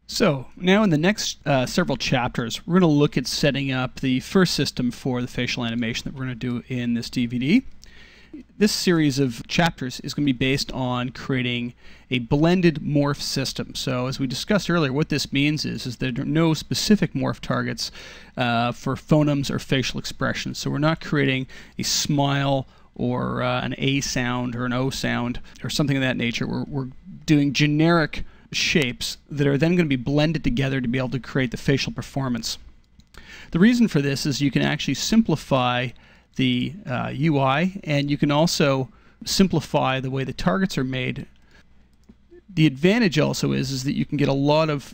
So now in the next several chapters, we're going to look at setting up the first system for the facial animation that we're going to do in this DVD. This series of chapters is going to be based on creating a blended morph system. So as we discussed earlier, what this means is there are no specific morph targets for phonemes or facial expressions. So we're not creating a smile or an A sound or an O sound or something of that nature. We're doing generic shapes that are then going to be blended together to be able to create the facial performance. The reason for this is you can actually simplify the UI, and you can also simplify the way the targets are made. The advantage also is that you can get a lot of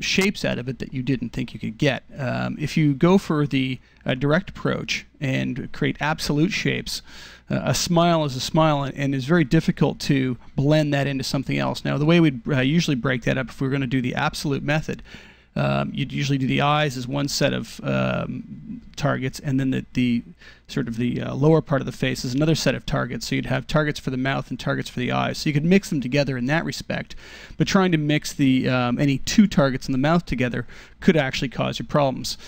shapes out of it that you didn't think you could get. If you go for the direct approach and create absolute shapes, a smile is a smile and is very difficult to blend that into something else. Now, the way we'd usually break that up if we were going to do the absolute method, you'd usually do the eyes as one set of targets, and then the lower part of the face is another set of targets. So you'd have targets for the mouth and targets for the eyes. So you could mix them together in that respect. But trying to mix the any two targets in the mouth together could actually cause you problems.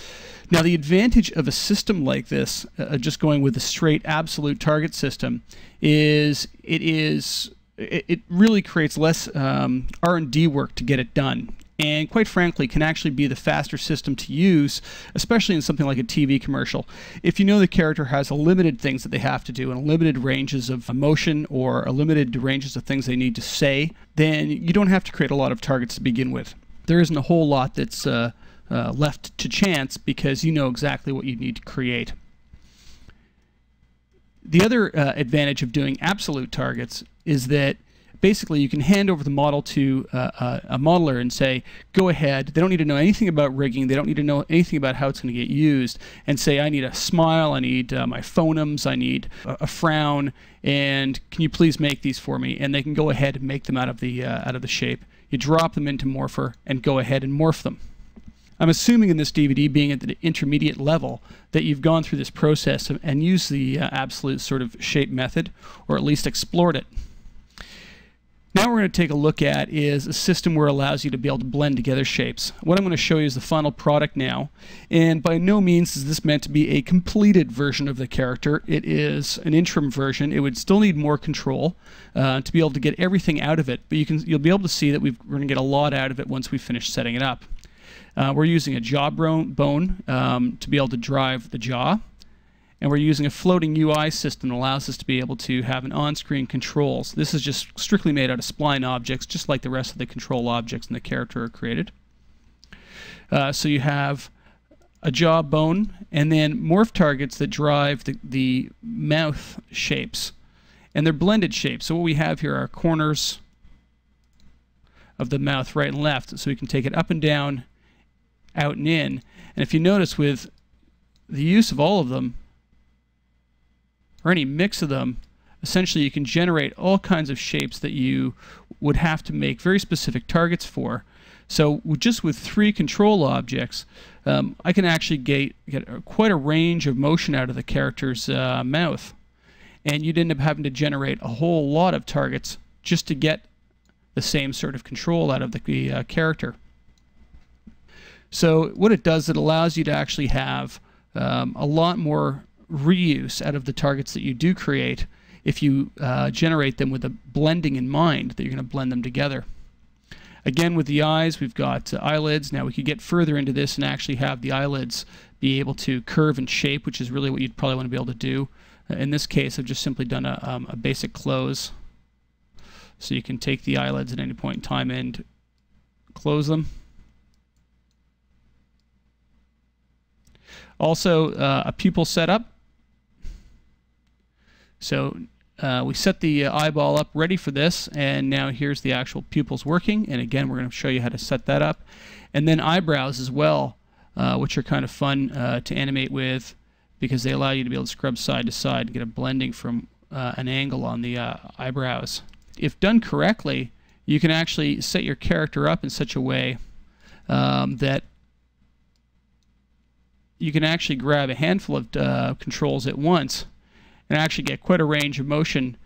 Now, the advantage of a system like this, just going with a straight absolute target system, is it really creates less R&D work to get it done. And quite frankly, can actually be the faster system to use, especially in something like a TV commercial. If you know the character has a limited things that they have to do and limited ranges of emotion or a limited ranges of things they need to say, then you don't have to create a lot of targets to begin with. There isn't a whole lot that's left to chance because you know exactly what you need to create. The other advantage of doing absolute targets is that basically you can hand over the model to a modeler and say, go ahead. They don't need to know anything about rigging. They don't need to know anything about how it's going to get used, and say, I need a smile, I need my phonemes, I need a frown, and can you please make these for me? And they can go ahead and make them out of the shape. You drop them into Morpher and go ahead and morph them. I'm assuming in this DVD, being at the intermediate level, that you've gone through this process and used the absolute sort of shape method, or at least explored it. Now we're going to take a look at is a system where it allows you to be able to blend together shapes. What I'm going to show you is the final product now, and by no means is this meant to be a completed version of the character. It is an interim version. It would still need more control to be able to get everything out of it, but you'll be able to see that we're going to get a lot out of it once we finish setting it up. We're using a jawbone to be able to drive the jaw. And we're using a floating UI system that allows us to be able to have an on-screen controls. This is just strictly made out of spline objects, just like the rest of the control objects in the character are created. So you have a jawbone, and then morph targets that drive the mouth shapes. And they're blended shapes. So what we have here are corners of the mouth, right and left. So we can take it up and down, out and in. And if you notice, with the use of all of them, or any mix of them, essentially you can generate all kinds of shapes that you would have to make very specific targets for. So just with 3 control objects, I can actually get quite a range of motion out of the character's mouth. And you'd end up having to generate a whole lot of targets just to get the same sort of control out of the character. So what it does, it allows you to actually have a lot more reuse out of the targets that you do create if you generate them with a blending in mind, that you're going to blend them together. Again, with the eyes, we've got eyelids. Now we could get further into this and actually have the eyelids be able to curve and shape, which is really what you'd probably want to be able to do. In this case, I've just simply done a basic close. So you can take the eyelids at any point in time and close them. Also, a pupil setup. So we set the eyeball up ready for this, and now here's the actual pupils working. And again, we're going to show you how to set that up. And then eyebrows as well, which are kind of fun to animate with, because they allow you to be able to scrub side to side and get a blending from an angle on the eyebrows. If done correctly, you can actually set your character up in such a way that you can actually grab a handful of controls at once and actually get quite a range of motion